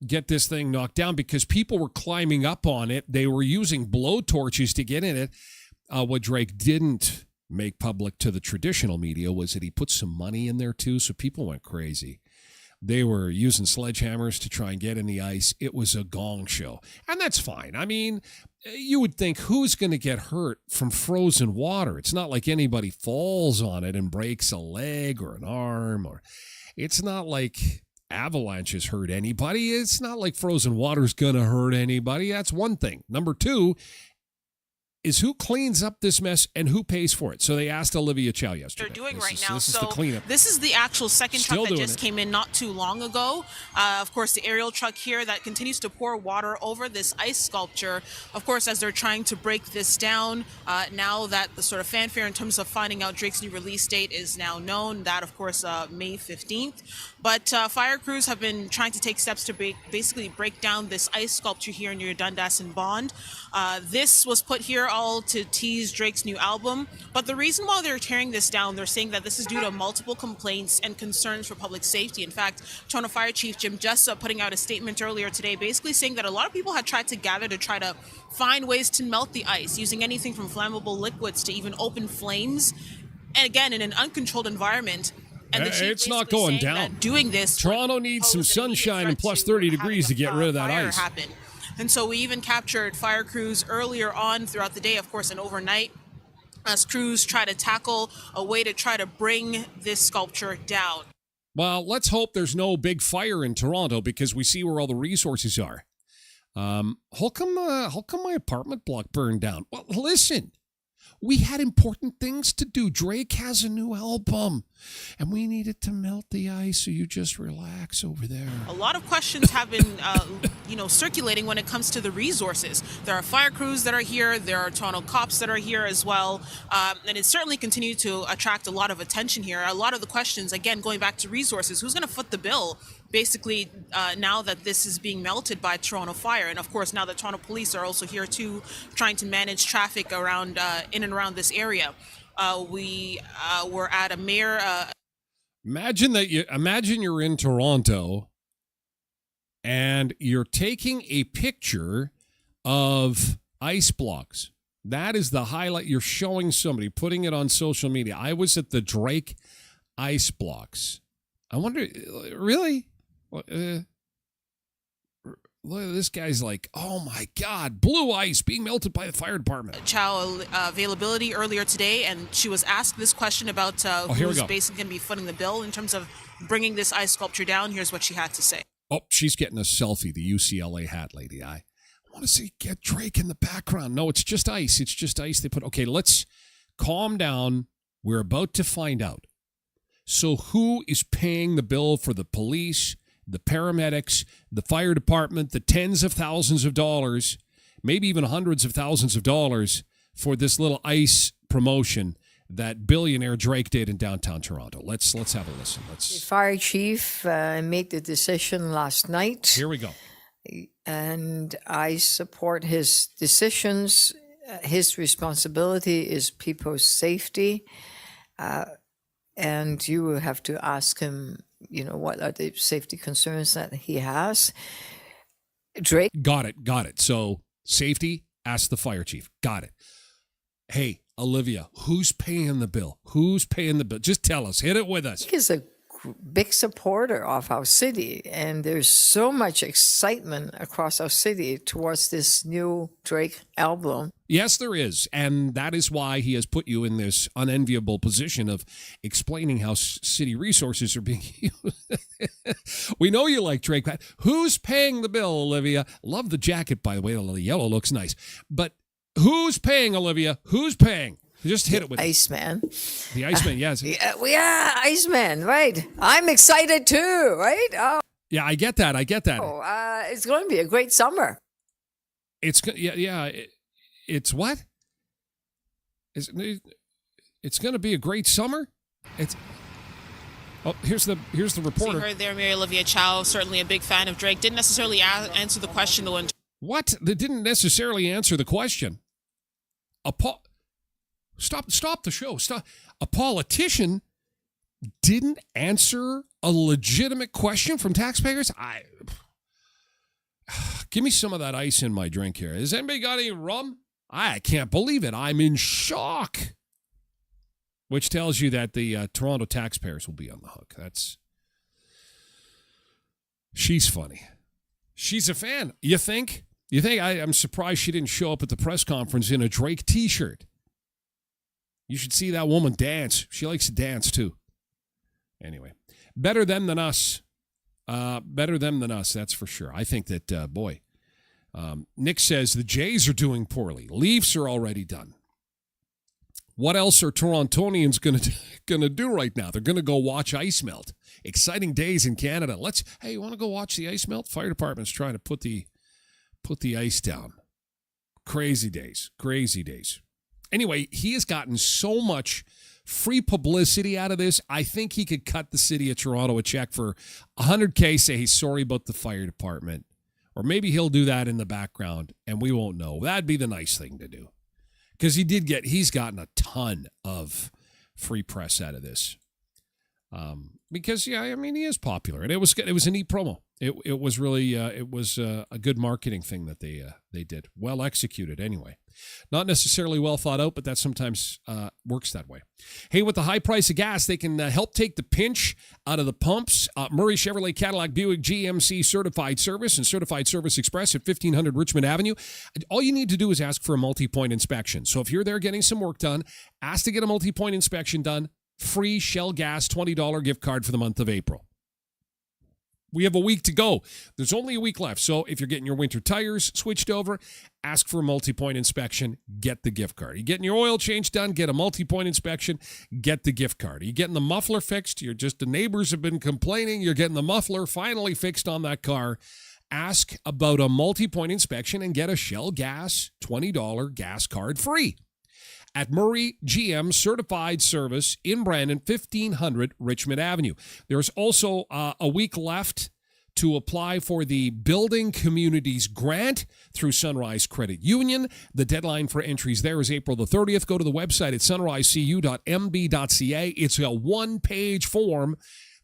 get this thing knocked down because people were climbing up on it. They were using blow torches to get in it. What Drake didn't make public to the traditional media was that he put some money in there too, so people went crazy. They were using sledgehammers to try and get in the ice. It was a gong show. And that's fine. You would think, who's going to get hurt from frozen water? It's not like anybody falls on it and breaks a leg or an arm. Or it's not like avalanches hurt anybody. It's not like frozen water's going to hurt anybody. That's one thing. Number two is who cleans up this mess and who pays for it. So they asked Olivia Chow yesterday. They're doing right now. This is the cleanup. This is the actual second truck that just came in not too long ago. Of course, the aerial truck here that continues to pour water over this ice sculpture. Of course, as they're trying to break this down, now that the sort of fanfare in terms of finding out Drake's new release date is now known, that of course May 15th. But fire crews have been trying to take steps to basically break down this ice sculpture here near Dundas and Bond. This was put here all to tease Drake's new album. But the reason why they're tearing this down, they're saying that this is due to multiple complaints and concerns for public safety. In fact, Toronto Fire Chief Jim Jessup putting out a statement earlier today basically saying that a lot of people had tried to gather to try to find ways to melt the ice using anything from flammable liquids to even open flames. And again, in an uncontrolled environment. And it's not going down. Doing this, Toronto needs some sunshine and plus 30 degrees to get rid of that ice. Happen. And so we even captured fire crews earlier on throughout the day, of course, and overnight, as crews try to tackle a way to try to bring this sculpture down. Well, let's hope there's no big fire in Toronto because we see where all the resources are. How come my apartment block burned down? Well, listen, We had important things to do. Drake has a new album, and we needed to melt the ice, so you just relax over there. A lot of questions have been, circulating when it comes to the resources. There are fire crews that are here. There are Toronto cops that are here as well. And it certainly continued to attract a lot of attention here. A lot of the questions, again, going back to resources, who's going to foot the bill? Basically, now that this is being melted by Toronto Fire. And of course, now the Toronto police are also here too, trying to manage traffic around in and around this area. We were at a mayor. Imagine you're in Toronto and you're taking a picture of ice blocks. That is the highlight. You're showing somebody, putting it on social media. I was at the Drake ice blocks. I wonder, really? This guy's like, oh my God, blue ice being melted by the fire department. Chow availability earlier today, and she was asked this question about who's basically going to be footing the bill in terms of bringing this ice sculpture down. Here's what she had to say. Oh, she's getting a selfie, the UCLA hat lady. I want to see get Drake in the background. No, it's just ice. It's just ice. They put, okay, let's calm down. We're about to find out. So who is paying the bill for the police, the paramedics, the fire department, the tens of thousands of dollars, maybe even hundreds of thousands of dollars for this little ice promotion that billionaire Drake did in downtown Toronto? Let's have a listen. The fire chief made the decision last night. Here we go. And I support his decisions. His responsibility is people's safety. And you will have to ask him, what are the safety concerns that he has. Drake. Got it. So safety, ask the fire chief. Got it. Hey, Olivia, who's paying the bill? Who's paying the bill? Just tell us. Hit it with us. He's a big supporter of our city, and there's so much excitement across our city towards this new Drake album. Yes, there is, and that is why he has put you in this unenviable position of explaining how city resources are being used. We know you like Drake. Who's paying the bill, Olivia? Love the jacket, by the way. The yellow looks nice. But who's paying, Olivia? Who's paying? Just hit it with Iceman. The Iceman, yes. Yeah, Iceman, right. I'm excited too, right? Oh. Yeah, I get that. It's going to be a great summer. It's what? It's going to be a great summer? Here's the reporter. See her there, Mary Olivia Chow, certainly a big fan of Drake. Didn't necessarily answer the question though. What? They didn't necessarily answer the question. Stop the show. Stop. A politician didn't answer a legitimate question from taxpayers? Give me some of that ice in my drink here. Has anybody got any rum? I can't believe it. I'm in shock. Which tells you that the Toronto taxpayers will be on the hook. She's funny. She's a fan. You think? I'm surprised she didn't show up at the press conference in a Drake t-shirt. You should see that woman dance. She likes to dance, too. Anyway, better them than us. That's for sure. I think that, Nick says the Jays are doing poorly. Leafs are already done. What else are Torontonians gonna do right now? They're going to go watch ice melt. Exciting days in Canada. Hey, you want to go watch the ice melt? Fire department's trying to put the ice down. Crazy days. Anyway, he has gotten so much free publicity out of this. I think he could cut the city of Toronto a check for $100K, say he's sorry about the fire department. Or maybe he'll do that in the background, and we won't know. That'd be the nice thing to do. Because he's gotten a ton of free press out of this. Because, he is popular. And it was a neat promo. It was really a good marketing thing that they did. Well executed anyway. Not necessarily well thought out, but that sometimes works that way. Hey, with the high price of gas, they can help take the pinch out of the pumps. Murray Chevrolet Cadillac Buick GMC Certified Service and Certified Service Express at 1500 Richmond Avenue. All you need to do is ask for a multi-point inspection. So if you're there getting some work done, ask to get a multi-point inspection done. Free Shell Gas $20 gift card for the month of April. We have a week to go. There's only a week left. So if you're getting your winter tires switched over, ask for a multi-point inspection, get the gift card. You're getting your oil change done, get a multi-point inspection, get the gift card. You're getting the muffler fixed. The neighbors have been complaining. You're getting the muffler finally fixed on that car. Ask about a multi-point inspection and get a Shell Gas $20 gas card free at Murray GM Certified Service in Brandon, 1500 Richmond Avenue. There's also a week left to apply for the Building Communities Grant through Sunrise Credit Union. The deadline for entries there is April the 30th. Go to the website at sunrisecu.mb.ca. It's a one-page form.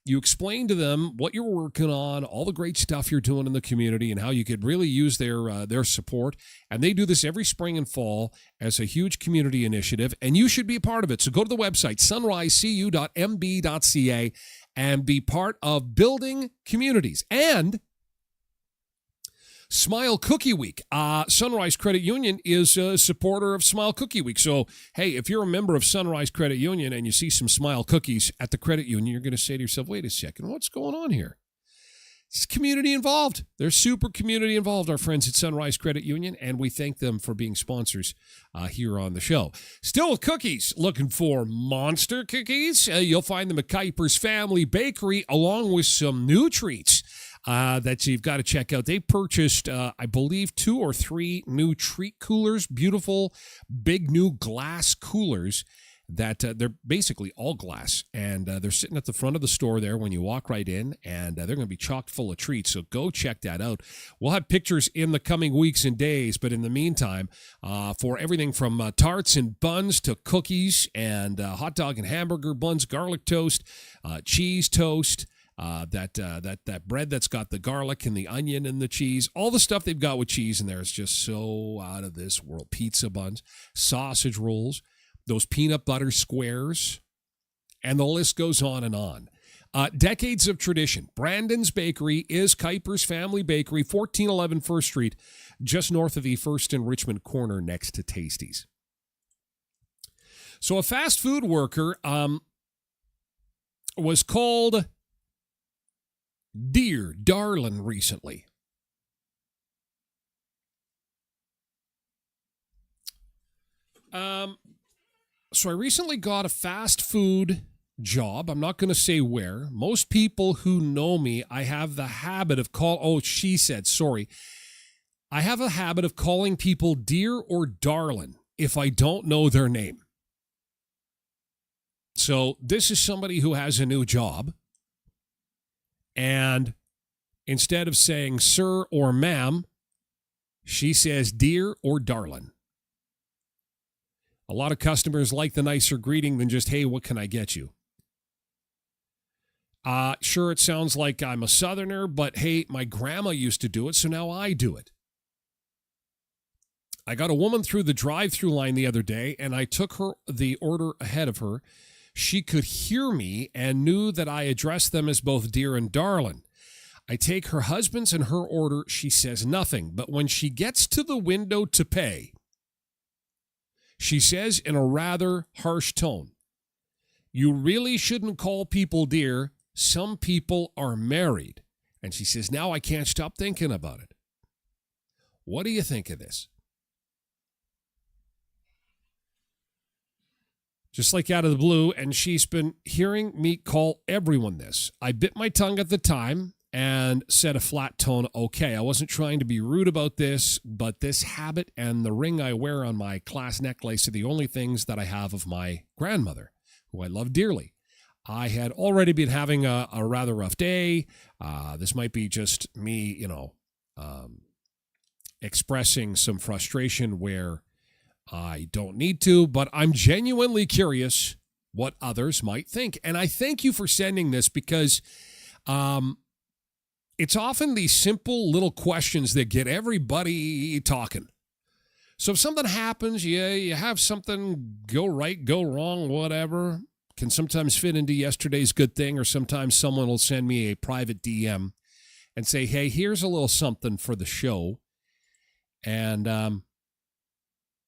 You explain to them what you're working on, all the great stuff you're doing in the community, and how you could really use their support. And they do this every spring and fall as a huge community initiative, and you should be a part of it. So go to the website, sunrisecu.mb.ca, and be part of Building Communities. And Smile Cookie Week. Sunrise Credit Union is a supporter of Smile Cookie Week. So, hey, if you're a member of Sunrise Credit Union and you see some Smile cookies at the credit union, you're going to say to yourself, wait a second, what's going on here? It's community involved. They're super community involved, our friends at Sunrise Credit Union, and we thank them for being sponsors here on the show. Still with cookies, looking for monster cookies? You'll find them at Kuiper's Family Bakery, along with some new treats that you've got to check out. They purchased, I believe, 2 or 3 new treat coolers, beautiful, big new glass coolers that they're basically all glass, and they're sitting at the front of the store there when you walk right in, and they're going to be chock full of treats, so go check that out. We'll have pictures in the coming weeks and days, but in the meantime, for everything from tarts and buns to cookies and hot dog and hamburger buns, garlic toast, cheese toast, that bread that's got the garlic and the onion and the cheese, all the stuff they've got with cheese in there is just so out of this world. Pizza buns, sausage rolls, those peanut butter squares, and the list goes on and on. Decades of tradition. Brandon's Bakery is Kuiper's Family Bakery, 1411 First Street, just north of the First and Richmond corner next to Tasty's. So a fast food worker was called Dear Darlin' recently. So I recently got a fast food job. I'm not going to say where. Most people who know me, I have the habit of I have a habit of calling people dear or darlin' if I don't know their name. So this is somebody who has a new job, and instead of saying sir or ma'am, she says dear or darlin'. A lot of customers like the nicer greeting than just, hey, what can I get you? Sure, it sounds like I'm a Southerner, but hey, my grandma used to do it, so now I do it. I got a woman through the drive-thru line the other day, and I took the order ahead of her. She could hear me and knew that I addressed them as both dear and darlin'. I take her husband's and her order. She says nothing, but when she gets to the window to pay, she says in a rather harsh tone, "You really shouldn't call people dear. Some people are married." And she says, now I can't stop thinking about it. What do you think of this? Just like out of the blue, and she's been hearing me call everyone this. I bit my tongue at the time and said a flat tone, okay, I wasn't trying to be rude about this, but this habit and the ring I wear on my class necklace are the only things that I have of my grandmother, who I love dearly. I had already been having a rather rough day. This might be just me, expressing some frustration where I don't need to, but I'm genuinely curious what others might think. And I thank you for sending this because it's often these simple little questions that get everybody talking. So if something happens, you have something go right, go wrong, whatever, can sometimes fit into yesterday's good thing, or sometimes someone will send me a private DM and say, hey, here's a little something for the show. And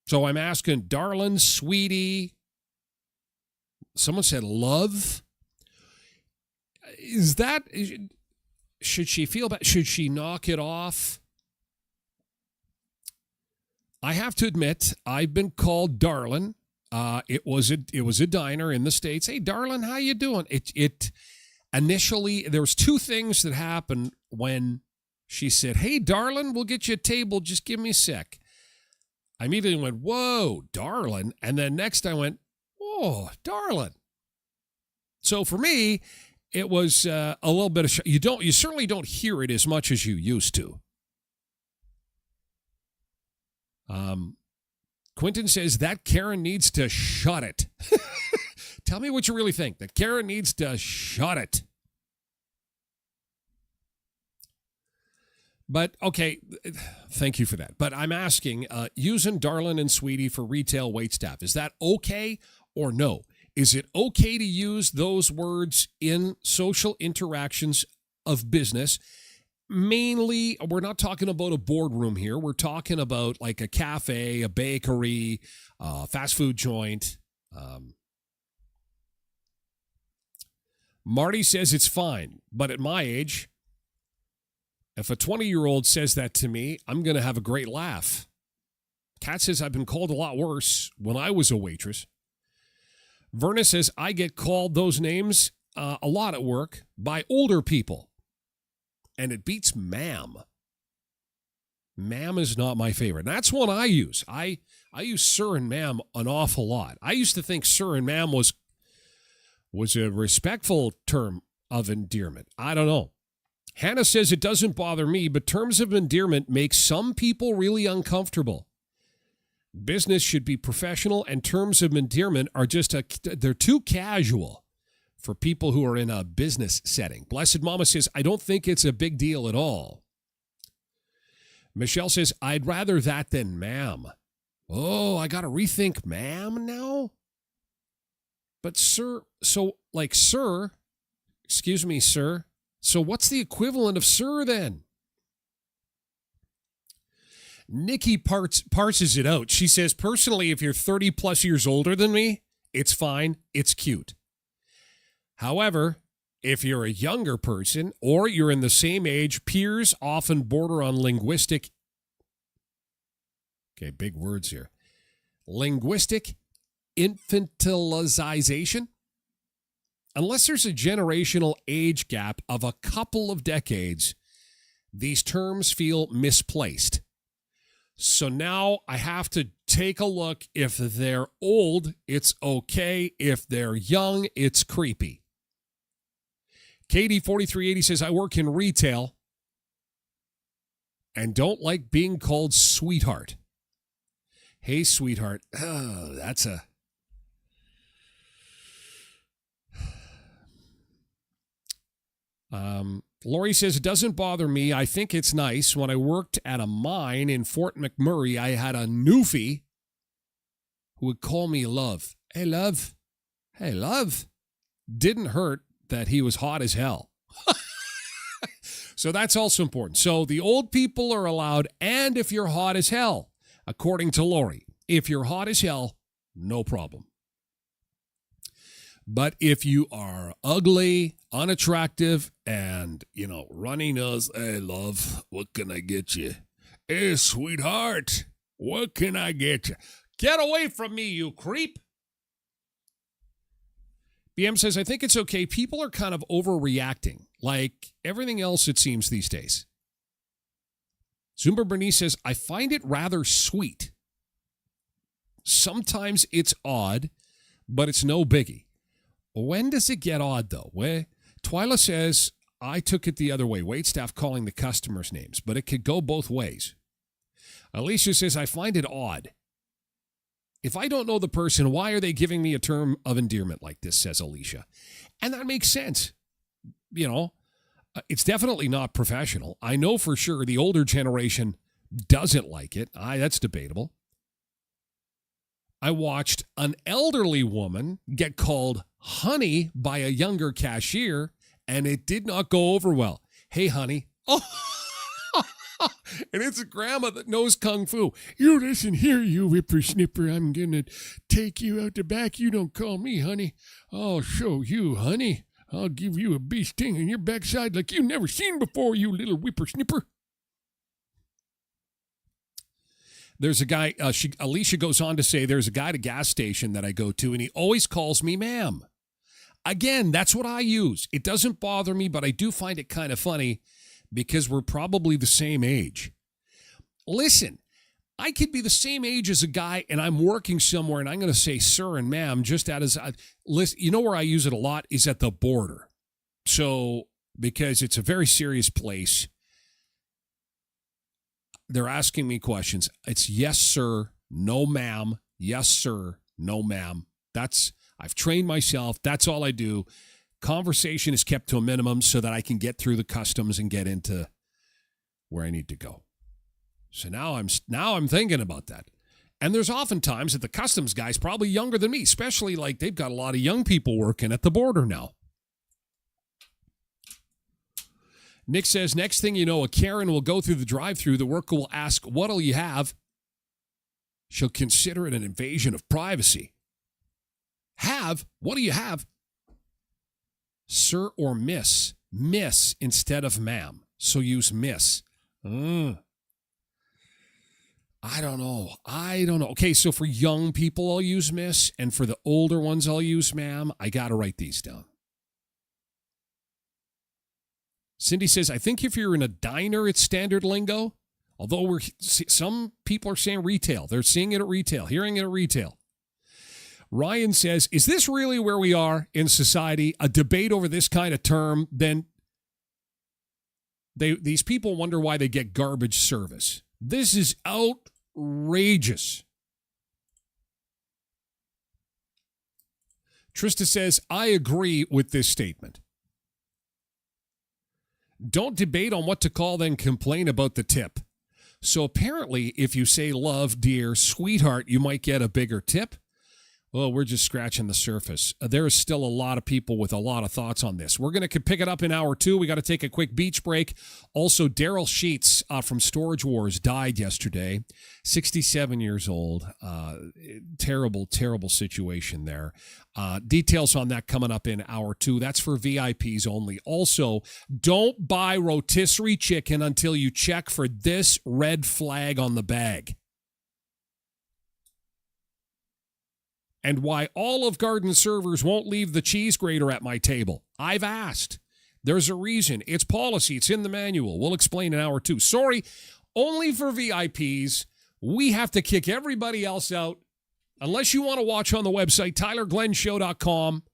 so I'm asking, darling, sweetie, someone said love. Is that should she feel bad? Should she knock it off? I have to admit, I've been called darling. It was a diner in the States. Hey, darling, how you doing? It initially, there was two things that happened when she said, hey, darling, we'll get you a table. Just give me a sec. I immediately went, whoa, darling. And then next I went, oh, darling. So for me, it was a little bit of you certainly don't hear it as much as you used to. Quentin says that Karen needs to shut it. Tell me what you really think. That Karen needs to shut it. But, okay, thank you for that. But I'm asking, using darling and sweetie for retail waitstaff, is that okay or no? Is it okay to use those words in social interactions of business? Mainly, we're not talking about a boardroom here. We're talking about like a cafe, a bakery, fast food joint. Marty says it's fine, but at my age, if a 20-year-old says that to me, I'm going to have a great laugh. Kat says I've been called a lot worse when I was a waitress. Verna says I get called those names a lot at work by older people. And it beats ma'am. Ma'am is not my favorite. And that's one I use. I use sir and ma'am an awful lot. I used to think sir and ma'am was a respectful term of endearment. I don't know. Hannah says it doesn't bother me, but terms of endearment make some people really uncomfortable. Business should be professional, and terms of endearment are they're too casual for people who are in a business setting. Blessed Mama says, I don't think it's a big deal at all. Michelle says, I'd rather that than ma'am. Oh, I got to rethink ma'am now? But sir, excuse me, sir. So what's the equivalent of sir then? Nikki parses it out. She says, personally, if you're 30 plus years older than me, it's fine. It's cute. However, if you're a younger person or you're in the same age, peers often border on linguistic, okay, big words here, linguistic infantilization. Unless there's a generational age gap of a couple of decades, these terms feel misplaced. So now I have to take a look. If they're old, it's okay. If they're young, it's creepy. Katie 4380 says, I work in retail and don't like being called sweetheart. Hey, sweetheart. Oh, that's a... Lori says, it doesn't bother me. I think it's nice. When I worked at a mine in Fort McMurray, I had a newfie who would call me love. Hey, love. Hey, love. Didn't hurt that he was hot as hell. So that's also important. So the old people are allowed, and if you're hot as hell, according to Lori, if you're hot as hell, no problem. But if you are ugly, unattractive, and, runny nose, hey, love, what can I get you? Hey, sweetheart, what can I get you? Get away from me, you creep. BM says, I think it's okay. People are kind of overreacting, like everything else, it seems, these days. Zumba Bernice says, I find it rather sweet. Sometimes it's odd, but it's no biggie. When does it get odd, though? Twyla says, I took it the other way. Waitstaff calling the customers' names, but it could go both ways. Alicia says, I find it odd. If I don't know the person, why are they giving me a term of endearment like this, says Alicia. And that makes sense. It's definitely not professional. I know for sure the older generation doesn't like it. That's debatable. I watched an elderly woman get called honey by a younger cashier, and it did not go over well. Hey, honey. Oh, and it's a grandma that knows kung fu. You listen here, you whippersnipper. I'm going to take you out the back. You don't call me honey. I'll show you, honey. I'll give you a bee sting in your backside like you never seen before, you little whippersnipper. There's a guy, Alicia goes on to say, there's a guy at a gas station that I go to, and he always calls me ma'am. Again, that's what I use. It doesn't bother me, but I do find it kind of funny because we're probably the same age. Listen, I could be the same age as a guy, and I'm working somewhere, and I'm going to say sir and ma'am just as listen. You know where I use it a lot is at the border. So, because it's a very serious place, they're asking me questions. It's yes, sir, no, ma'am, yes, sir, no, ma'am. I've trained myself. That's all I do. Conversation is kept to a minimum so that I can get through the customs and get into where I need to go. So now I'm thinking about that. And there's oftentimes that the customs guy's probably younger than me, especially like they've got a lot of young people working at the border now. Nick says, next thing you know, a Karen will go through the drive-thru. The worker will ask, what'll you have? She'll consider it an invasion of privacy. Have? What do you have? Sir or miss. Miss instead of ma'am. So use miss. I don't know. Okay, so for young people, I'll use miss. And for the older ones, I'll use ma'am. I got to write these down. Cindy says, I think if you're in a diner, it's standard lingo. Although some people are saying retail. They're seeing it at retail, hearing it at retail. Ryan says, is this really where we are in society? A debate over this kind of term, then these people wonder why they get garbage service. This is outrageous. Trista says, I agree with this statement. Don't debate on what to call, then complain about the tip. So apparently, if you say love, dear, sweetheart, you might get a bigger tip. Well, we're just scratching the surface. There is still a lot of people with a lot of thoughts on this. We're going to pick it up in hour 2. We got to take a quick beach break. Also, Daryl Sheets from Storage Wars died yesterday. 67 years old. Terrible, terrible situation there. Details on that coming up in hour 2. That's for VIPs only. Also, don't buy rotisserie chicken until you check for this red flag on the bag. And why Olive Garden servers won't leave the cheese grater at my table. I've asked. There's a reason. It's policy. It's in the manual. We'll explain in hour 2. Sorry, only for VIPs. We have to kick everybody else out. Unless you want to watch on the website, TylerGlenShow.com.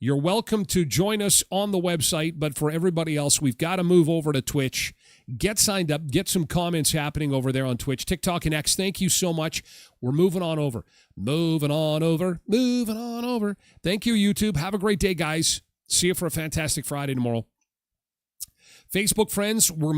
You're welcome to join us on the website, but for everybody else, we've got to move over to Twitch. Get signed up. Get some comments happening over there on Twitch, TikTok, and X. Thank you so much. We're moving on over. Moving on over. Thank you, YouTube. Have a great day, guys. See you for a fantastic Friday tomorrow. Facebook friends, we're